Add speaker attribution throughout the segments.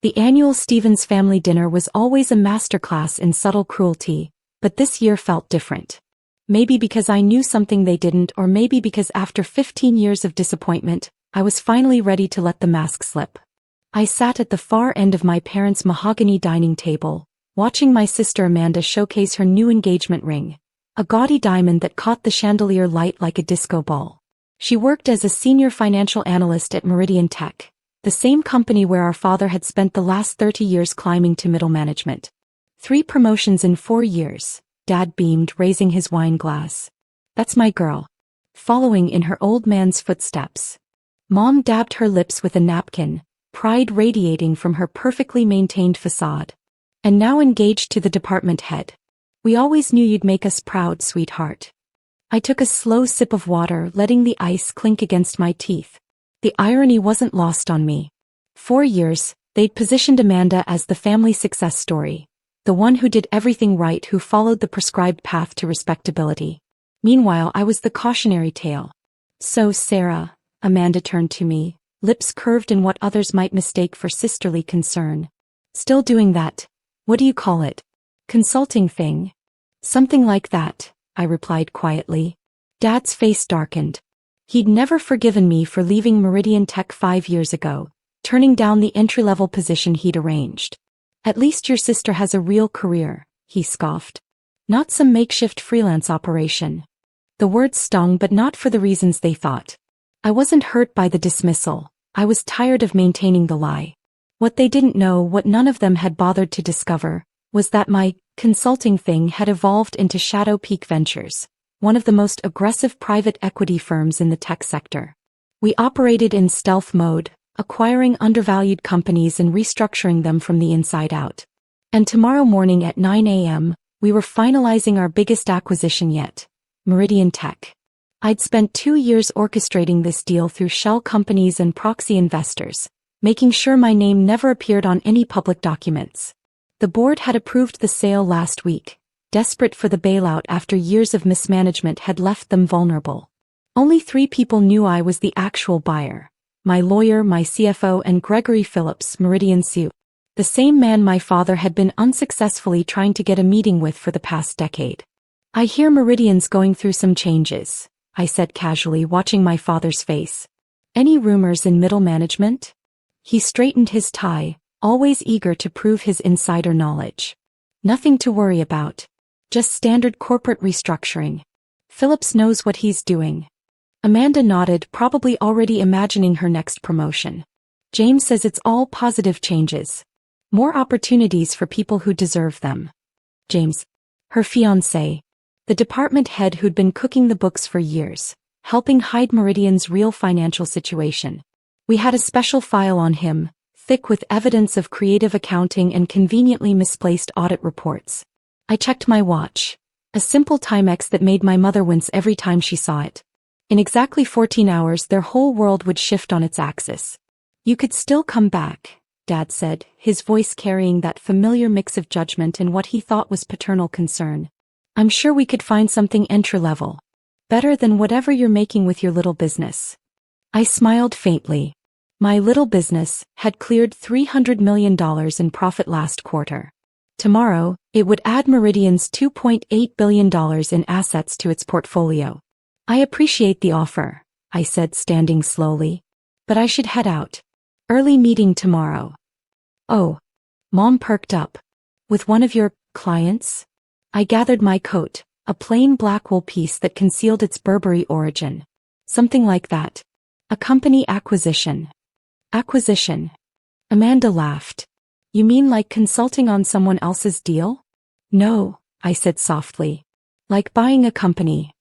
Speaker 1: The annual Stevens family dinner was always a masterclass in subtle cruelty, but this year felt different. Maybe because I knew something they didn't, or maybe because after 15 years of disappointment, I was finally ready to let the mask slip. I sat at the far end of my parents' mahogany dining table, watching my sister Amanda showcase her new engagement ring, a gaudy diamond that caught the chandelier light like a disco ball. She worked as a senior financial analyst at Meridian Tech, the same company where our father had spent the last 30 years climbing to middle management. 3 promotions in 4 years, Dad beamed, raising his wine glass. That's my girl. Following in her old man's footsteps. Mom dabbed her lips with a napkin, pride radiating from her perfectly maintained facade. And now engaged to the department head. We always knew you'd make us proud, sweetheart. I took a slow sip of water, letting the ice clink against my teeth. The irony wasn't lost on me. 4 years, they'd positioned Amanda as the family success story, the one who did everything right, who followed the prescribed path to respectability. Meanwhile, I was the cautionary tale. So, Sarah, Amanda turned to me, lips curved in what others might mistake for sisterly concern. Still doing that, what do you call it? Consulting thing? Something like that, I replied quietly. Dad's face darkened. He'd never forgiven me for leaving Meridian Tech 5 years ago, turning down the entry-level position he'd arranged. At least your sister has a real career, he scoffed. Not some makeshift freelance operation. The words stung, but not for the reasons they thought. I wasn't hurt by the dismissal. I was tired of maintaining the lie. What they didn't know, what none of them had bothered to discover, was that my consulting thing had evolved into Shadow Peak Ventures, one of the most aggressive private equity firms in the tech sector. We operated in stealth mode, acquiring undervalued companies and restructuring them from the inside out. And tomorrow morning at 9 a.m., we were finalizing our biggest acquisition yet, Meridian Tech. I'd spent 2 years orchestrating this deal through shell companies and proxy investors, making sure my name never appeared on any public documents. The board had approved the sale last week, desperate for the bailout after years of mismanagement had left them vulnerable. Only 3 people knew I was the actual buyer: my lawyer, my CFO, and Gregory Phillips, Meridian CEO, the same man my father had been unsuccessfully trying to get a meeting with for the past decade. I hear Meridian's going through some changes, I said casually, watching my father's face. Any rumors in middle management? He straightened his tie, always eager to prove his insider knowledge. Nothing to worry about. Just standard corporate restructuring. Phillips knows what he's doing. Amanda nodded, probably already imagining her next promotion. James says it's all positive changes. More opportunities for people who deserve them. James, her fiancé, the department head who'd been cooking the books for years, helping hide Meridian's real financial situation. We had a special file on him, thick with evidence of creative accounting and conveniently misplaced audit reports. I checked my watch. A simple Timex that made my mother wince every time she saw it. In exactly 14 hours, their whole world would shift on its axis. You could still come back, Dad said, his voice carrying that familiar mix of judgment and what he thought was paternal concern. I'm sure we could find something entry-level. Better than whatever you're making with your little business. I smiled faintly. My little business had cleared $300 million in profit last quarter. Tomorrow, it would add Meridian's $2.8 billion in assets to its portfolio. I appreciate the offer, I said, standing slowly. But I should head out. Early meeting tomorrow. Oh. Mom perked up. With one of your clients? I gathered my coat, a plain black wool piece that concealed its Burberry origin. Something like that. A company acquisition. Acquisition. Amanda laughed. You mean like consulting on someone else's deal? No, I said softly. Like buying a company.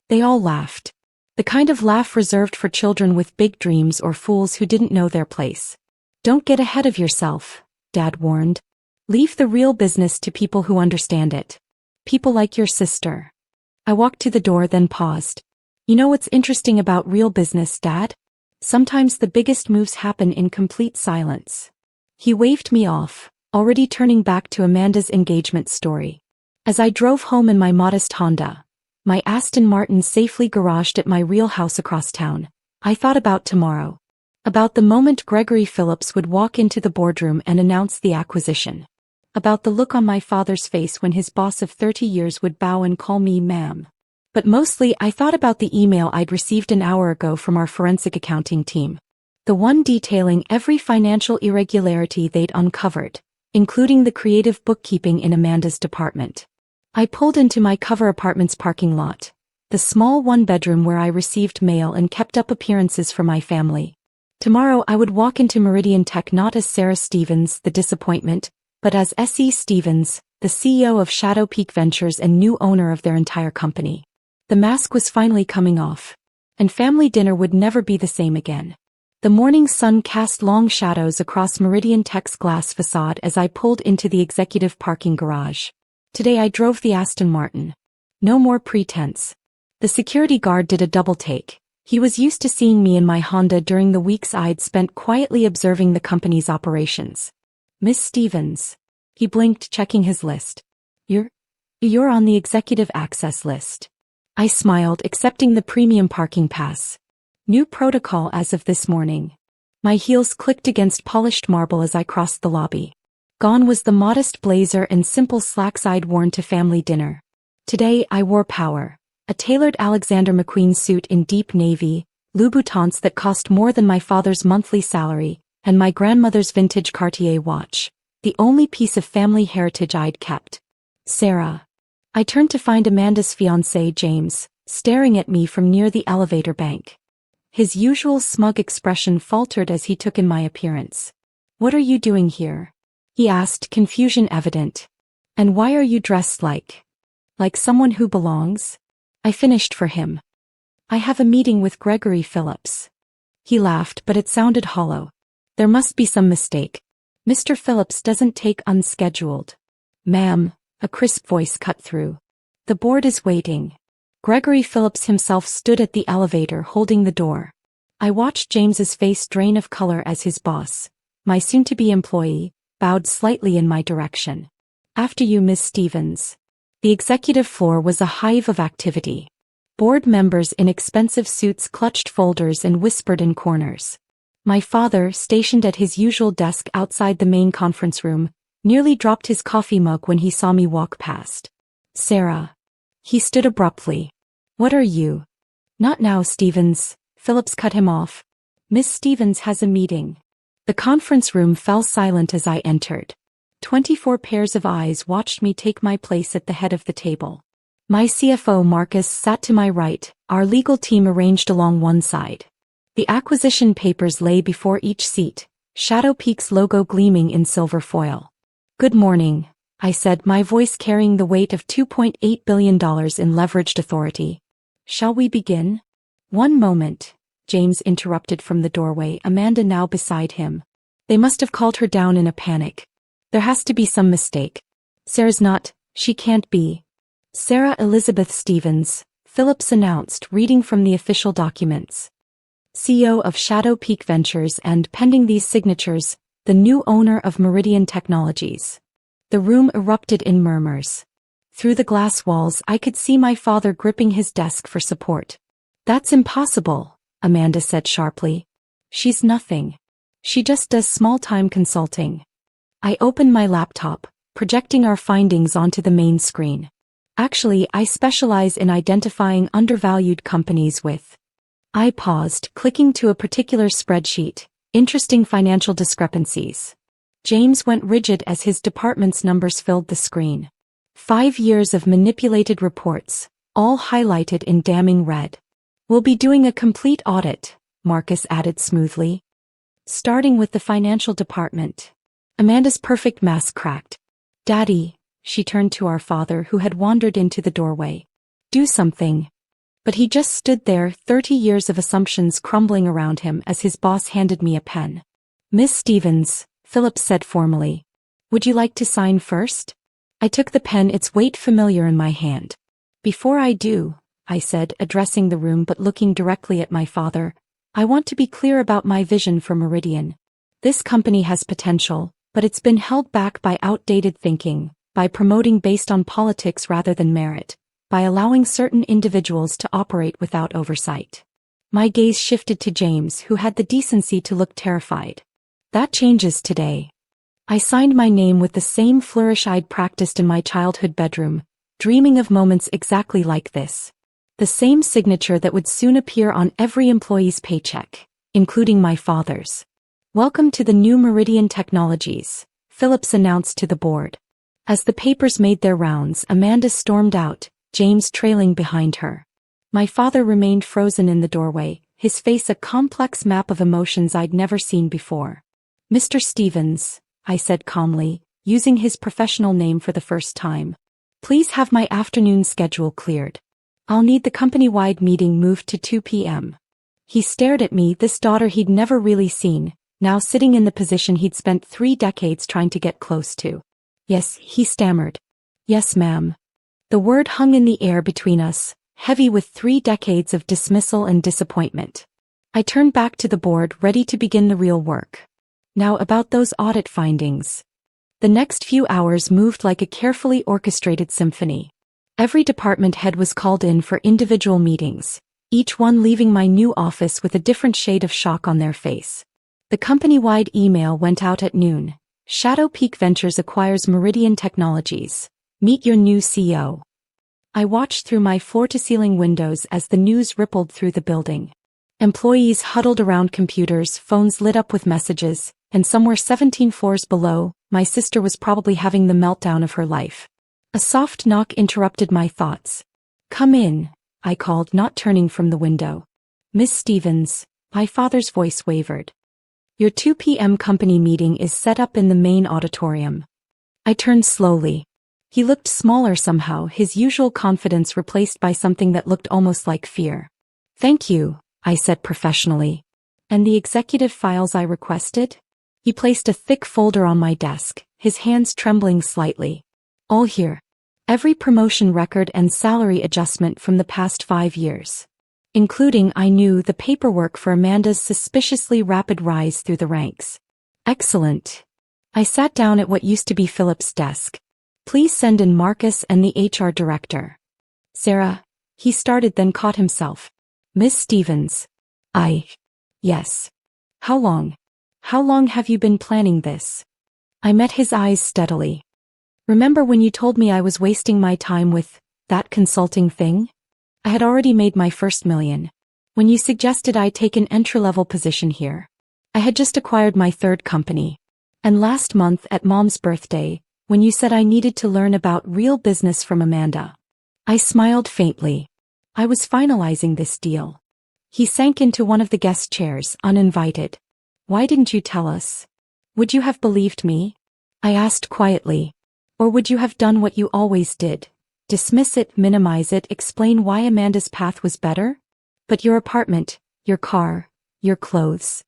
Speaker 1: They all laughed. The kind of laugh reserved for children with big dreams or fools who didn't know their place. Don't get ahead of yourself, Dad warned. Leave the real business to people who understand it. People like your sister. I walked to the door, then paused. You know what's interesting about real business, Dad? Sometimes the biggest moves happen in complete silence. He waved me off, already turning back to Amanda's engagement story. As I drove home in my modest Honda, my Aston Martin safely garaged at my real house across town, I thought about tomorrow. About the moment Gregory Phillips would walk into the boardroom and announce the acquisition. About the look on my father's face when his boss of 30 years would bow and call me ma'am. But mostly I thought about the email I'd received an hour ago from our forensic accounting team. The one detailing every financial irregularity they'd uncovered, including the creative bookkeeping in Amanda's department. I pulled into my Cover Apartments parking lot, the small one-bedroom where I received mail and kept up appearances for my family. Tomorrow I would walk into Meridian Tech not as Sarah Stevens, the disappointment, but as S.E. Stevens, the CEO of Shadow Peak Ventures and new owner of their entire company. The mask was finally coming off, and family dinner would never be the same again. The morning sun cast long shadows across Meridian Tech's glass facade as I pulled into the executive parking garage. Today I drove the Aston Martin. No more pretense. The security guard did a double take. He was used to seeing me in my Honda during the weeks I'd spent quietly observing the company's operations. Miss Stevens. He blinked, checking his list. You're on the executive access list. I smiled, accepting the premium parking pass. New protocol as of this morning. My heels clicked against polished marble as I crossed the lobby. Gone was the modest blazer and simple slacks I'd worn to family dinner. Today I wore power. A tailored Alexander McQueen suit in deep navy, Louboutins that cost more than my father's monthly salary, and my grandmother's vintage Cartier watch, the only piece of family heritage I'd kept. Sarah. I turned to find Amanda's fiancé, James, staring at me from near the elevator bank. His usual smug expression faltered as he took in my appearance. "What are you doing here?" he asked, confusion evident. "And why are you dressed like someone who belongs?" I finished for him. "I have a meeting with Gregory Phillips." He laughed, but it sounded hollow. "There must be some mistake. Mr. Phillips doesn't take unscheduled." "Ma'am," a crisp voice cut through. "The board is waiting." Gregory Phillips himself stood at the elevator holding the door. I watched James's face drain of color as his boss, my soon-to-be employee, bowed slightly in my direction. "After you, Miss Stevens." The executive floor was a hive of activity. Board members in expensive suits clutched folders and whispered in corners. My father, stationed at his usual desk outside the main conference room, nearly dropped his coffee mug when he saw me walk past. "Sarah." He stood abruptly. "What are you?" "Not now, Stevens," Phillips cut him off. "Miss Stevens has a meeting." The conference room fell silent as I entered. 24 pairs of eyes watched me take my place at the head of the table. My CFO Marcus sat to my right, our legal team arranged along one side. The acquisition papers lay before each seat, Shadow Peak's logo gleaming in silver foil. "Good morning," I said, my voice carrying the weight of $2.8 billion in leveraged authority. "Shall we begin?" "One moment," James interrupted from the doorway, Amanda now beside him. "They must have called her down in a panic. There has to be some mistake. Sarah's not, she can't be." "Sarah Elizabeth Stevens," Phillips announced, reading from the official documents. "CEO of Shadow Peak Ventures and, pending these signatures, the new owner of Meridian Technologies." The room erupted in murmurs. Through the glass walls I could see my father gripping his desk for support. "That's impossible," Amanda said sharply. "She's nothing. She just does small-time consulting." I opened my laptop, projecting our findings onto the main screen. "Actually, I specialize in identifying undervalued companies with." I paused, clicking to a particular spreadsheet, interesting financial discrepancies. James went rigid as his department's numbers filled the screen. 5 years of manipulated reports, all highlighted in damning red. "We'll be doing a complete audit," Marcus added smoothly. "Starting with the financial department." Amanda's perfect mask cracked. "Daddy," she turned to our father who had wandered into the doorway. "Do something." But he just stood there, 30 years of assumptions crumbling around him as his boss handed me a pen. "Miss Stevens," Phillips said formally. "Would you like to sign first?" I took the pen, its weight familiar in my hand. "Before I do," I said, addressing the room but looking directly at my father, "I want to be clear about my vision for Meridian. This company has potential, but it's been held back by outdated thinking, by promoting based on politics rather than merit, by allowing certain individuals to operate without oversight. My gaze shifted to James, who had the decency to look terrified. That changes today. I signed my name with the same flourish I'd practiced in my childhood bedroom, dreaming of moments exactly like this. The same signature that would soon appear on every employee's paycheck, including my father's. "Welcome to the new Meridian Technologies," Phillips announced to the board. As the papers made their rounds, Amanda stormed out, James trailing behind her. My father remained frozen in the doorway, his face a complex map of emotions I'd never seen before. "Mr. Stevens," I said calmly, using his professional name for the first time. "Please have my afternoon schedule cleared. I'll need the company-wide meeting moved to 2 p.m. He stared at me, this daughter he'd never really seen, now sitting in the position he'd spent 3 decades trying to get close to. "Yes," he stammered. "Yes, ma'am." The word hung in the air between us, heavy with 3 decades of dismissal and disappointment. I turned back to the board, ready to begin the real work. Now about those audit findings. The next few hours moved like a carefully orchestrated symphony. Every department head was called in for individual meetings, each one leaving my new office with a different shade of shock on their face. The company-wide email went out at noon. "Shadow Peak Ventures acquires Meridian Technologies. Meet your new CEO." I watched through my floor-to-ceiling windows as the news rippled through the building. Employees huddled around computers, phones lit up with messages, and somewhere 17 floors below, my sister was probably having the meltdown of her life. A soft knock interrupted my thoughts. "Come in," I called, not turning from the window. "Miss Stevens," my father's voice wavered. "Your 2 p.m. company meeting is set up in the main auditorium." I turned slowly. He looked smaller somehow, his usual confidence replaced by something that looked almost like fear. "Thank you," I said professionally. "And the executive files I requested?" He placed a thick folder on my desk, his hands trembling slightly. "All here. Every promotion record and salary adjustment from the past 5 years. Including, I knew, the paperwork for Amanda's suspiciously rapid rise through the ranks." "Excellent." I sat down at what used to be Philip's desk. "Please send in Marcus and the HR director." "Sarah," he started, then caught himself. "Miss Stevens." Yes. How long? How long have you been planning this?" I met his eyes steadily. "Remember when you told me I was wasting my time with that consulting thing? I had already made my first $1 million. When you suggested I take an entry-level position here. I had just acquired my 3rd company. And last month at Mom's birthday, when you said I needed to learn about real business from Amanda." I smiled faintly. I was finalizing this deal. He sank into one of the guest chairs, uninvited. "Why didn't you tell us? Would you have believed me?" I asked quietly. "Or would you have done what you always did? Dismiss it, minimize it, explain why Amanda's path was better? But your apartment, your car, your clothes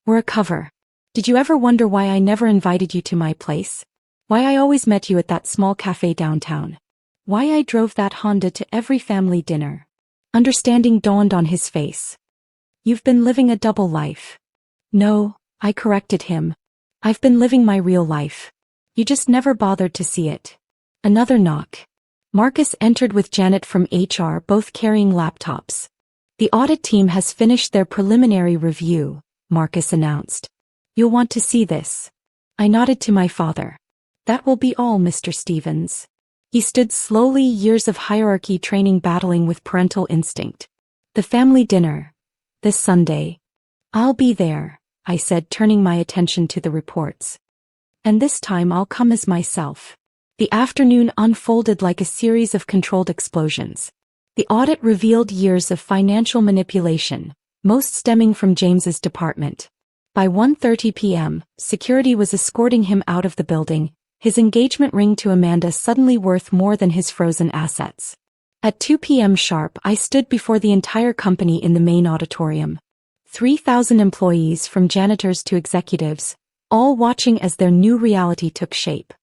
Speaker 1: were a cover. Did you ever wonder why I never invited you to my place? Why I always met you at that small cafe downtown? Why I drove that Honda to every family dinner?" Understanding dawned on his face. "You've been living a double life." "No," I corrected him. "I've been living my real life. You just never bothered to see it." Another knock. Marcus entered with Janet from HR, both carrying laptops. "The audit team has finished their preliminary review," Marcus announced. "You'll want to see this." I nodded to my father. "That will be all, Mr. Stevens." He stood slowly, years of hierarchy training battling with parental instinct. "The family dinner. This Sunday." "I'll be there," I said, turning my attention to the reports. "And this time I'll come as myself." The afternoon unfolded like a series of controlled explosions. The audit revealed years of financial manipulation, most stemming from James's department. By 1:30 p.m., security was escorting him out of the building, his engagement ring to Amanda suddenly worth more than his frozen assets. At 2 p.m. sharp, I stood before the entire company in the main auditorium. 3,000 employees, from janitors to executives, all watching as their new reality took shape.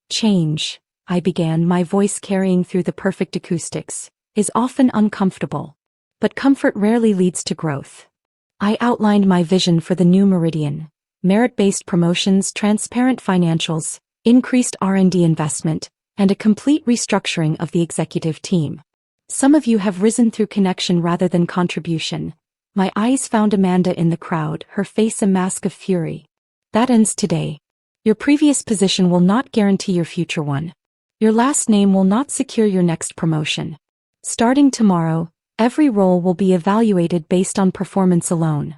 Speaker 1: "Change," I began, my voice carrying through the perfect acoustics, "is often uncomfortable. But comfort rarely leads to growth." I outlined my vision for the new Meridian: merit-based promotions, transparent financials, increased R&D investment, and a complete restructuring of the executive team. "Some of you have risen through connection rather than contribution," My eyes found Amanda in the crowd, her face a mask of fury. That ends today. Your previous position will not guarantee your future one. Your last name will not secure your next promotion. Starting tomorrow, every role will be evaluated based on performance alone.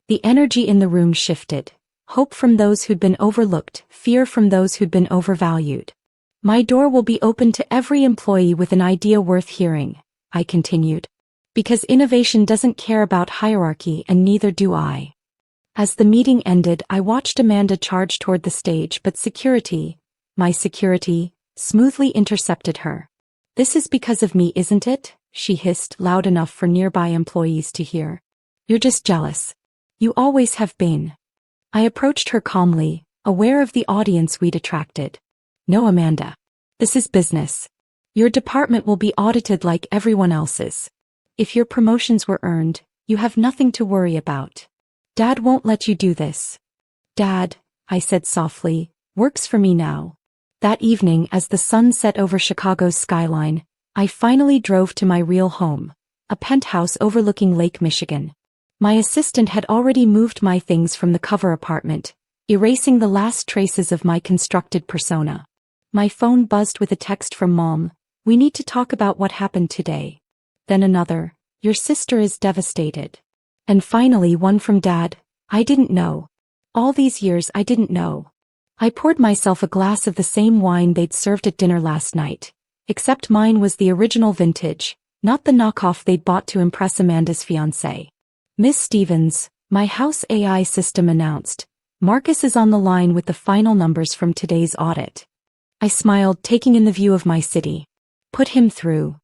Speaker 1: The energy in the room shifted. Hope from those who'd been overlooked, fear from those who'd been overvalued. My door will be open to every employee with an idea worth hearing, I continued. Because innovation doesn't care about hierarchy and neither do I. As the meeting ended, I watched Amanda charge toward the stage, but security, my security, smoothly intercepted her. This is because of me, isn't it? She hissed loud enough for nearby employees to hear. You're just jealous. You always have been. I approached her calmly, aware of the audience we'd attracted. No, Amanda. This is business. Your department will be audited like everyone else's. If your promotions were earned, you have nothing to worry about. Dad won't let you do this. Dad, I said softly, works for me now. That evening, as the sun set over Chicago's skyline, I finally drove to my real home, a penthouse overlooking Lake Michigan. My assistant had already moved my things from the cover apartment, erasing the last traces of my constructed persona. My phone buzzed with a text from Mom. We need to talk about what happened today. Then another, your sister is devastated. And finally one from Dad, I didn't know. All these years I didn't know. I poured myself a glass of the same wine they'd served at dinner last night, except mine was the original vintage, not the knockoff they'd bought to impress Amanda's fiancé. Miss Stevens, my house AI system announced, Marcus is on the line with the final numbers from today's audit. I smiled, taking in the view of my city. Put him through.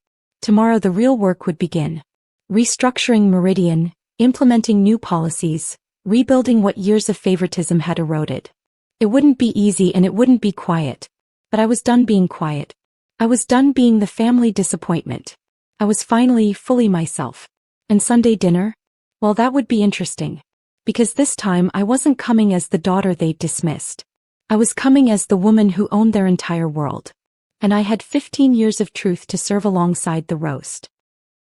Speaker 1: Tomorrow the real work would begin. Restructuring Meridian, implementing new policies, rebuilding what years of favoritism had eroded. It wouldn't be easy and it wouldn't be quiet. But I was done being quiet. I was done being the family disappointment. I was finally fully myself. And Sunday dinner? Well, that would be interesting. Because this time I wasn't coming as the daughter they'd dismissed. I was coming as the woman who owned their entire world. And I had 15 years of truth to serve alongside the roast.